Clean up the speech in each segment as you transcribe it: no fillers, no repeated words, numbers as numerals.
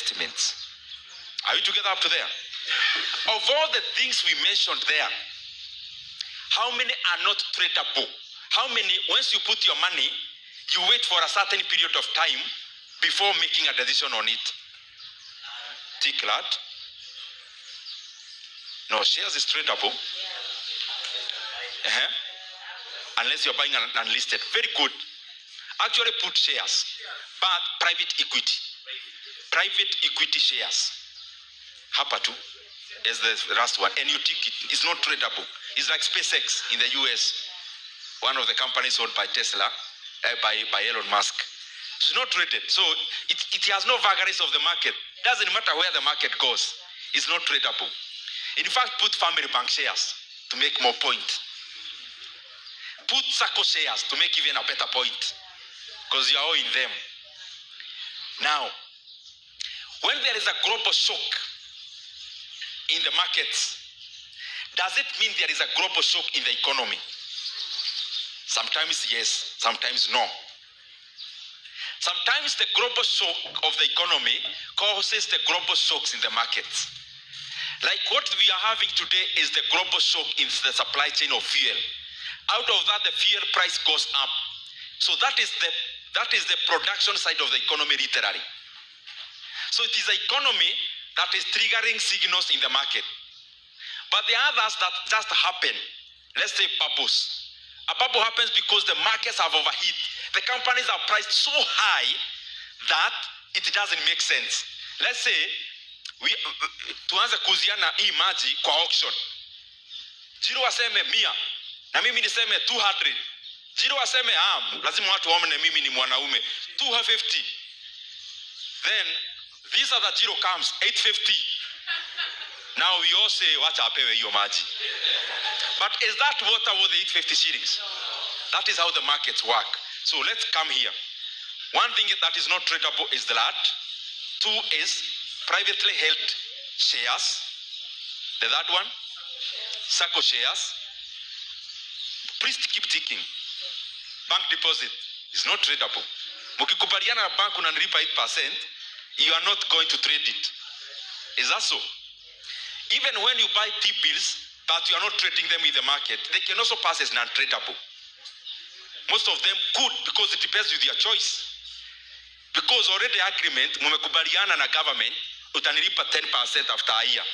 investments. Are we together up to there? Of all the things we mentioned there, how many are not tradable? How many, once you put your money, you wait for a certain period of time before making a decision on it? Tick that. No, shares is tradable. Unless you're buying an unlisted. Very good. Actually put shares, but private equity. Private equity shares. Hapa tu is the last one. And you tick it. It's not tradable. It's like SpaceX in the US. One of the companies owned by Tesla, by Elon Musk. It's not traded. So it has no vagaries of the market. Doesn't matter where the market goes. It's not tradable. In fact, put family bank shares to make more point. Put SACCO shares to make even a better point. Because you are all in them. Now, when there is a global shock in the markets, does it mean there is a global shock in the economy? Sometimes yes, sometimes no. Sometimes the global shock of the economy causes the global shocks in the markets. Like what we are having today is the global shock in the supply chain of fuel. Out of that, the fuel price goes up. So that is the production side of the economy literally. So it is the economy that is triggering signals in the market. But the others that just happen, let's say bubbles. A bubble happens because the markets have overheat. The companies are priced so high that it doesn't make sense. Let's say, tuanze kuziana hii maji kwa auction. Jiro waseme 100, na mimi niseme 200. Jiro waseme, lazima watu waone mimi ni mwanaume, 250. Then, these are the Jiro comes, 850. Now we all say, wacha apewe hiyo maji. But is that water worth the 850 shillings? That is how the markets work. So let's come here. One thing that is not tradable is the lot. 2 is privately held shares. The third one, SACCO shares. Please keep ticking. Bank deposit is not tradable. Mukikubaliana na bank unanilipa 8%, you are not going to trade it. Is that so? Even when you buy T-bills, but you are not trading them in the market, they can also pass as non-tradable. Most of them could, because it depends with your choice. Because already agreement, mumekubaliana na government, utanilipa 10% after a year.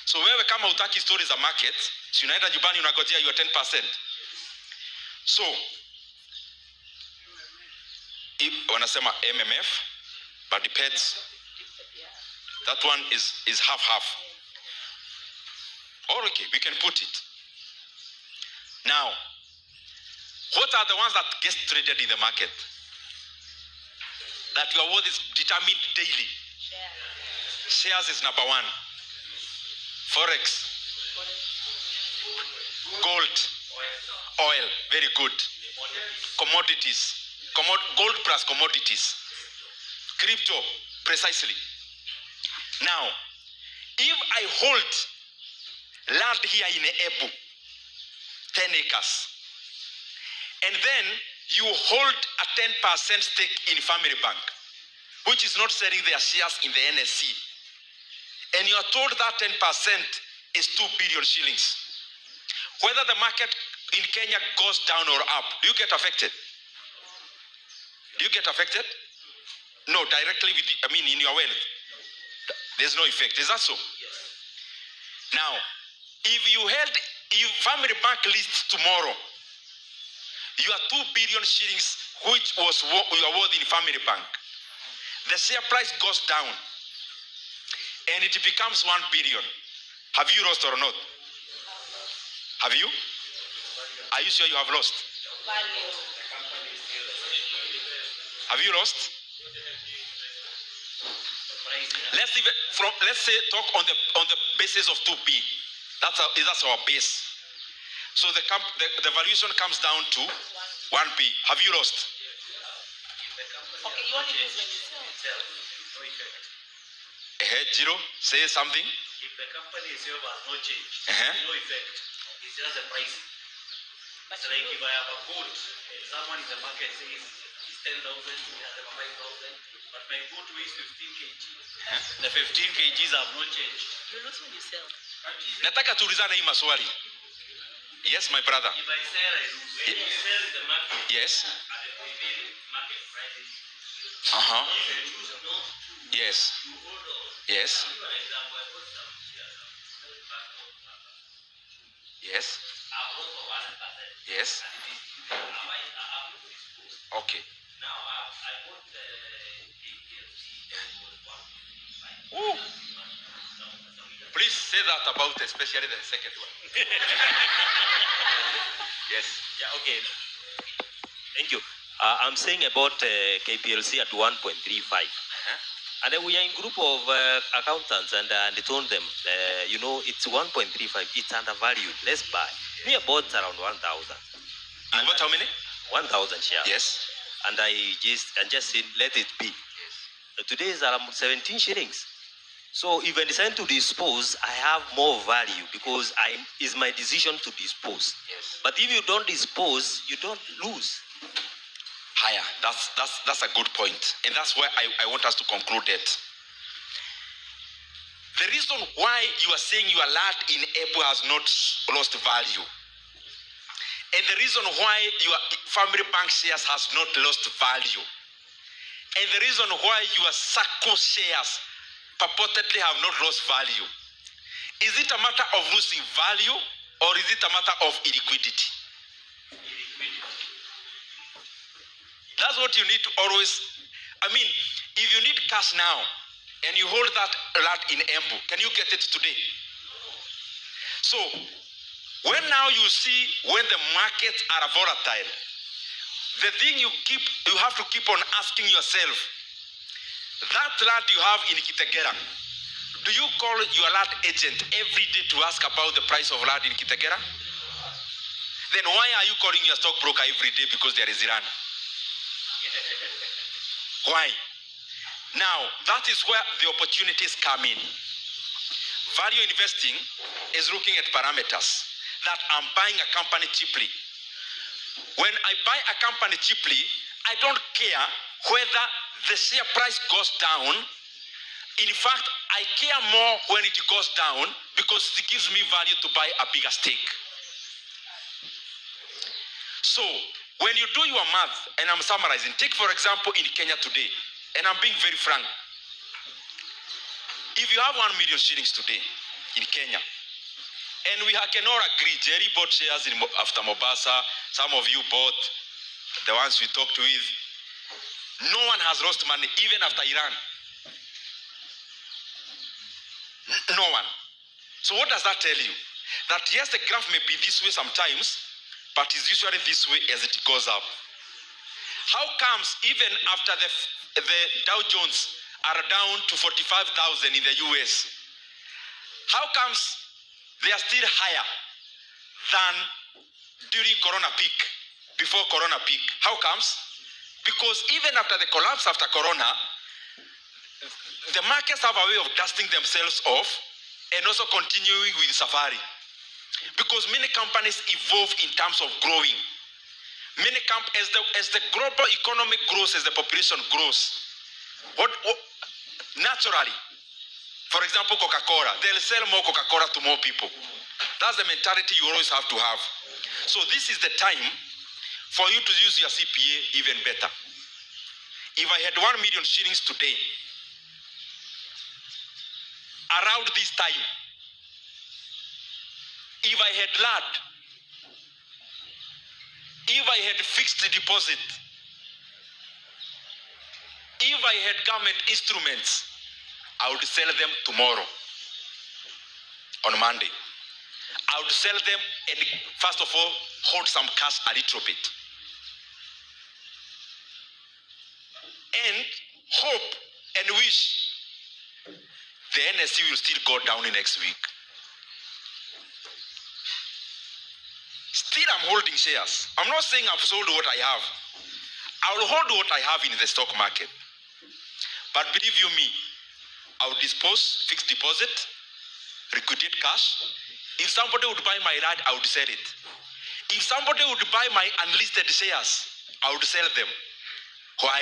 So wewe kama utaki stories za market, si unaenda nyumbani unagojea your 10%. So, wanasema MMF, but depends. That one is half-half. Or okay, we can put it. Now, what are the ones that get traded in the market? That your worth is determined daily. Shares is number 1. Forex. Gold. Oil. Very good. Commodities. Gold plus commodities. Crypto. Precisely. Now, if I hold land here in Ebu, 10 acres, and then you hold a 10% stake in Family Bank, which is not selling their shares in the NSC, and you are told that 10% is 2 billion shillings. Whether the market in Kenya goes down or up, do you get affected? Do you get affected? No, directly in your wealth. There's no effect. Is that so? Yes. Now, if Family Bank lists tomorrow, your 2 billion shillings, which was your worth in Family Bank, the share price goes down and it becomes 1 billion. Have you lost or not? Have you? Are you sure you have lost? Have you lost? Let's say talk on the basis of 2B. That's our base. So the valuation comes down to 1B. Have you lost? Okay, you want to use when you sell? No effect. Jiro, say something. If the company itself has no change, no effect. It's just the price. It's like if I have a goat, someone in the market says it's 10,000, it has 5,000, but my goat weighs 15 kg. The 15 kgs have not changed. You lose when you sell. Nataka tuulizane hii maswali. Yes, my brother. If I sell, when you sell in the market, Yes. at the prevailing market prices, Uh-huh. if you choose not to, Yes. you hold on. Yes. I'll give an example. I bought some shares back on Yes. I bought for 1%. Yes. And it is I put disposed. Okay. Now I bought the KPLC that was 1.5. Ooh. Please say that about especially the second one. Yes. Yeah, okay. Thank you. I'm saying about KPLC at 1.35. And then we are in group of accountants and they told them, it's 1.35. It's undervalued. Let's buy. We bought around 1,000. You bought how many? 1,000 shares. Yes. And I just said, let it be. Today is around 17 shillings. So if I decide to dispose, I have more value because it's my decision to dispose. Yes. But if you don't dispose, you don't lose. Higher. That's a good point. And that's why I want us to conclude it. The reason why you are saying your lot in Apple has not lost value, and the reason why your family bank shares has not lost value, and the reason why your SACCO shares purportedly have not lost value, is it a matter of losing value or is it a matter of illiquidity? That's what you need to always, if you need cash now and you hold that lot in Embu, can you get it today? So, when now you see when the markets are volatile, the thing you have to keep on asking yourself, that lot you have in Kitegera, do you call your lot agent every day to ask about the price of lot in Kitegera? Then why are you calling your stockbroker every day because there is Iran? Why? Now, that is where the opportunities come in. Value investing is looking at parameters that I'm buying a company cheaply. When I buy a company cheaply, I don't care whether the share price goes down. In fact, I care more when it goes down because it gives me value to buy a bigger stake. So, when you do your math, and I'm summarizing, take for example in Kenya today, and I'm being very frank. If you have 1 million shillings today in Kenya, and we can all agree, Jerry bought shares after Mombasa, some of you bought, the ones we talked with, no one has lost money even after Iran. No one. So what does that tell you? That yes, the graph may be this way sometimes, but it's usually this way as it goes up. How comes even after the Dow Jones are down to 45,000 in the US, how comes they are still higher than during Corona peak, before Corona peak? How comes? Because even after the collapse after Corona, the markets have a way of dusting themselves off and also continuing with safari. Because many companies evolve in terms of growing. As the global economic grows, as the population grows, naturally, for example, Coca-Cola, they'll sell more Coca-Cola to more people. That's the mentality you always have to have. So this is the time for you to use your CPA even better. If I had 1 million shillings today, around this time, if I had land, if I had fixed deposit, if I had government instruments, I would sell them tomorrow, on Monday. I would sell them and first of all, hold some cash a little bit. And hope and wish the NSC will still go down next week. Still, I'm holding shares. I'm not saying I've sold what I have. I will hold what I have in the stock market. But believe you me, I will dispose, fixed deposit, liquidate cash. If somebody would buy my land, I would sell it. If somebody would buy my unlisted shares, I would sell them. Why?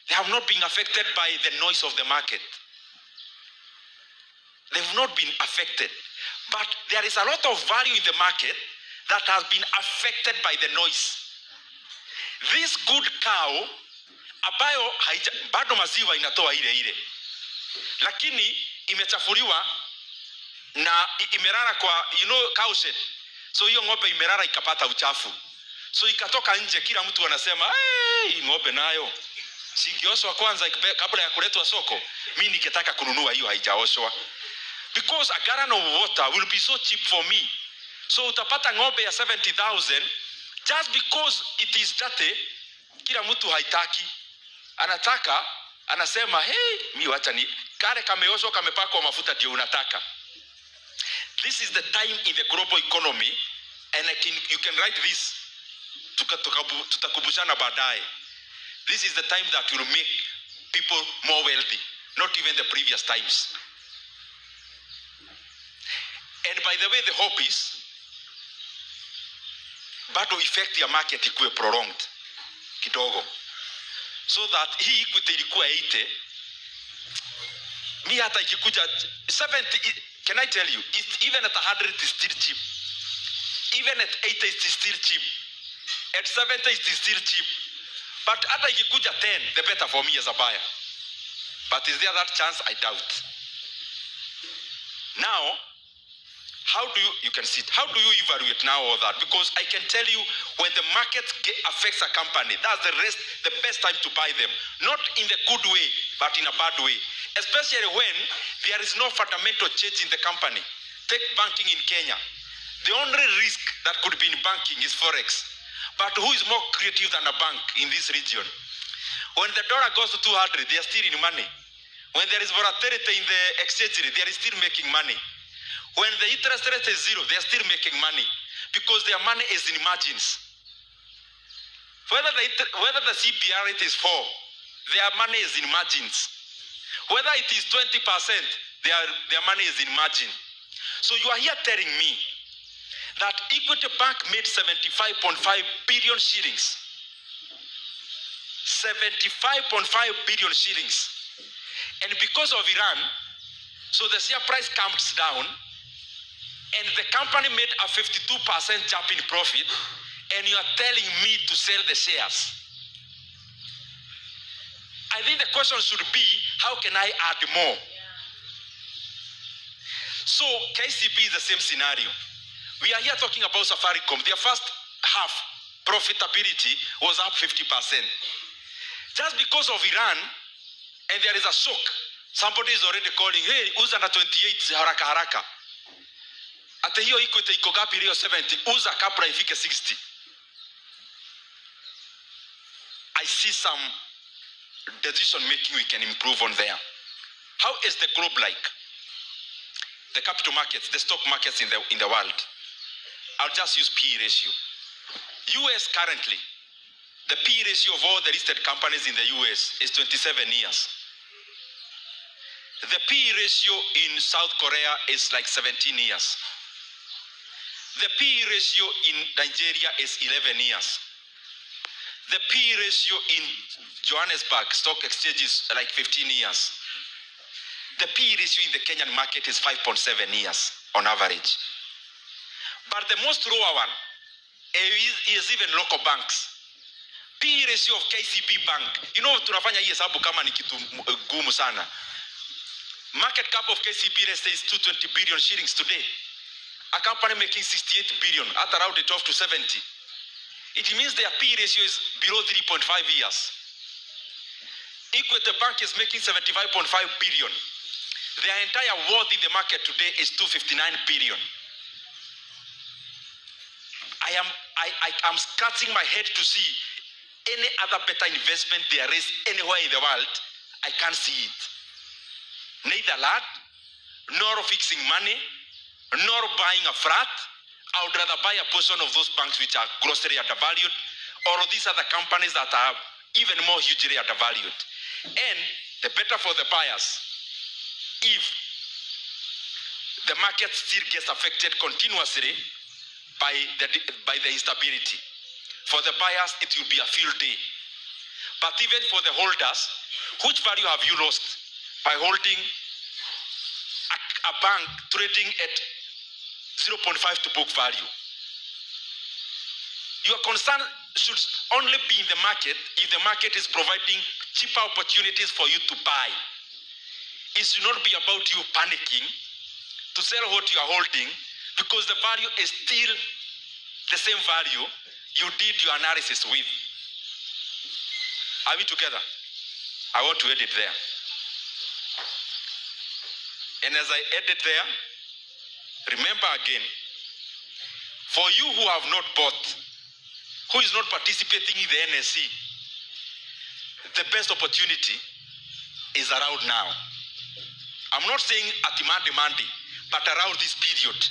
They have not been affected by the noise of the market. They've not been affected. But there is a lot of value in the market that has been affected by the noise. This good cow, ambayo bado maziwa inatoa ile ile, lakini imechafuliwa na imerara kwa, cow shed. So hiyo ng'ombe imerara ikapata uchafu. So ikatoka nje, kila mtu anasema, "Hey, ng'ombe nayo sikioshwa kwanza kabla ya kuletwa soko. Mimi ningetaka kununua hiyo haijaoshwa. Because a gallon of water will be so cheap for me." So utapata ng'ombe ya 70,000 just because it is dirty. Kila mtu haitaki. Anataka, anasema, "Hey, mimi wacha ni kale kameoshwa kamepakwa mafuta ndio unataka." This is the time in the global economy, and you can write this. Tutakumbushana baadaye. This is the time that will make people more wealthy, not even the previous times. And by the way, the hope is bado effect ya market ikuwe prolonged kidogo, so that hii equity ilikuwa 80, mi hata ikikuja 70, can I tell you, even at 100 it is still cheap. Even at 80 it is still cheap. At 70 it is still cheap. But hata ikikuja 10, the better for me as a buyer. But is there that chance? I doubt. Now, how do you evaluate now all that? Because I can tell you, when the market affects a company, that's the best time to buy them. Not in the good way, but in a bad way. Especially when there is no fundamental change in the company. Take banking in Kenya. The only risk that could be in banking is forex. But who is more creative than a bank in this region? When the dollar goes to 200, they are still in money. When there is volatility in the exchange rate, they are still making money. When the interest rate is 0, they are still making money, because their money is in margins. Whether the CPR rate is 4, their money is in margins. Whether it is 20%, their money is in margin. So you are here telling me that Equity Bank made 75.5 billion shillings. 75.5 billion shillings. And because of Iran, so the share price comes down, and the company made a 52% jump in profit, and you are telling me to sell the shares. I think the question should be, how can I add more? So KCB is the same scenario. We are here talking about Safaricom. Their first half profitability was up 50%. Just because of Iran, and there is a shock. Somebody is already calling, "Hey, uza na 28 haraka haraka." Ate hiyo Equity iko gapi leo 70, uza kabla ifike 60. I see some decision making we can improve on there. How is the globe like? The capital markets, the stock markets in the world. I'll just use P/E ratio. US currently, the P/E ratio of all the listed companies in the US is 27 years. The P/E ratio in South Korea is like 17 years. The P/E ratio in Nigeria is 11 years. The P/E ratio in Johannesburg Stock Exchange is like 15 years. The P/E ratio in the Kenyan market is 5.7 years on average. But the most lower one is even local banks. P/E ratio of KCB Bank. Tunafanya hii hesabu kama ni kitu gumu sana. Market cap of KCB, let's say, is 220 billion shillings today. A company making 68 billion, at around it off to 70. It means their P/E ratio is below 3.5 years. Equity Bank is making 75.5 billion. Their entire worth in the market today is 259 billion. I am scratching my head to see any other better investment there is anywhere in the world. I can't see it. Neither land, nor fixing money, nor buying a flat. I would rather buy a portion of those banks which are grossly undervalued, or these are the companies that are even more hugely undervalued. And the better for the buyers, if the market still gets affected continuously by the instability. For the buyers, it will be a field day. But even for the holders, which value have you lost by holding a bank trading at 0.5 to book value. Your concern should only be in the market if the market is providing cheaper opportunities for you to buy. It should not be about you panicking to sell what you are holding because the value is still the same value you did your analysis with. Are we together? I want to edit there. And as I edit there, remember again, for you who have not bought, who is not participating in the NSC, the best opportunity is around now. I'm not saying at Monday, but around this period.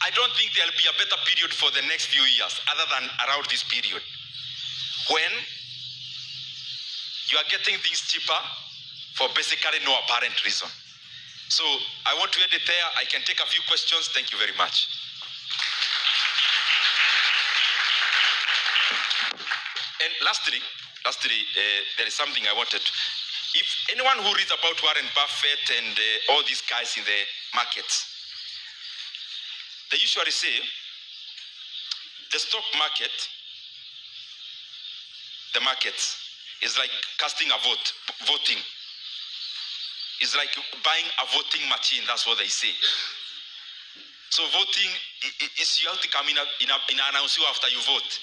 I don't think there'll be a better period for the next few years other than around this period, when you are getting things cheaper for basically no apparent reason. So I want to end it there. I can take a few questions. Thank you very much. And lastly, there is something I wanted. If anyone who reads about Warren Buffett and all these guys in the markets, they usually say the stock market, the markets, is like casting a vote, voting. It's like buying a voting machine, that's what they say. So voting is you have to come in announce you after you vote.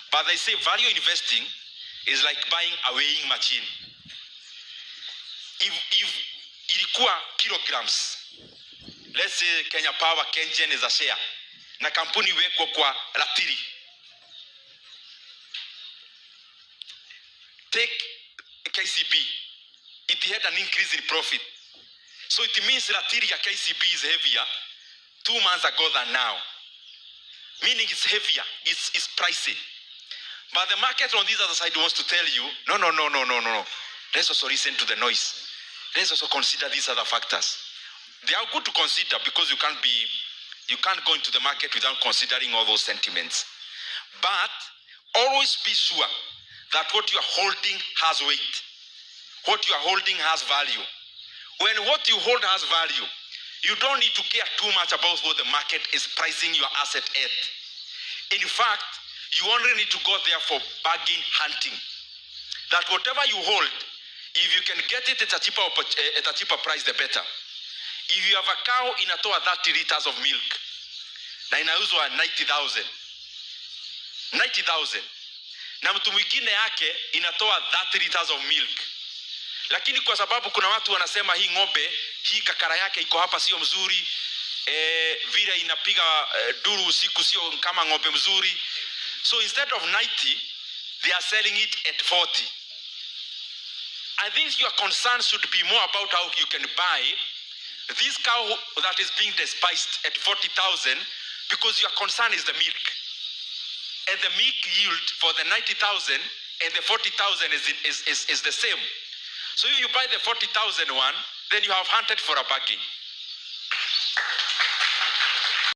But they say value investing is like buying a weighing machine. If ilikuwa kilograms, let's say Kenya Power, Kengen is a share, na kampuni wekwa kwa ratiri. Take KCB, it had an increase in profit. So it means ratiri ya KCB is heavier 2 months ago than now. Meaning it's heavier, it's pricey. But the market on this other side wants to tell you, no. Let's also listen to the noise. Let's also consider these other factors. They are good to consider because you can't go into the market without considering all those sentiments. But always be sure that what you are holding has weight. What you are holding has value. When what you hold has value, you don't need to care too much about what the market is pricing your asset at. In fact, you only need to go there for bargain hunting. That whatever you hold, if you can get it at a cheaper price, the better. If you have a cow inatoa 30 liters of milk, na inauzwa 90,000. Na mtu mwingine yake inatoa 30 liters of milk. Lakini kwa sababu kuna watu wanasema hii ng'ombe, hii kakara yake iko hapa sio mzuri, vile inapiga duru usiku sio kama ng'ombe mzuri. So instead of 90, they are selling it at 40. I think your concern should be more about how you can buy this cow that is being despised at 40,000 because your concern is the milk. And the milk yield for the 90,000 and the 40,000 is the same. So if you buy the 40,000 one, then you have hunted for a bargain.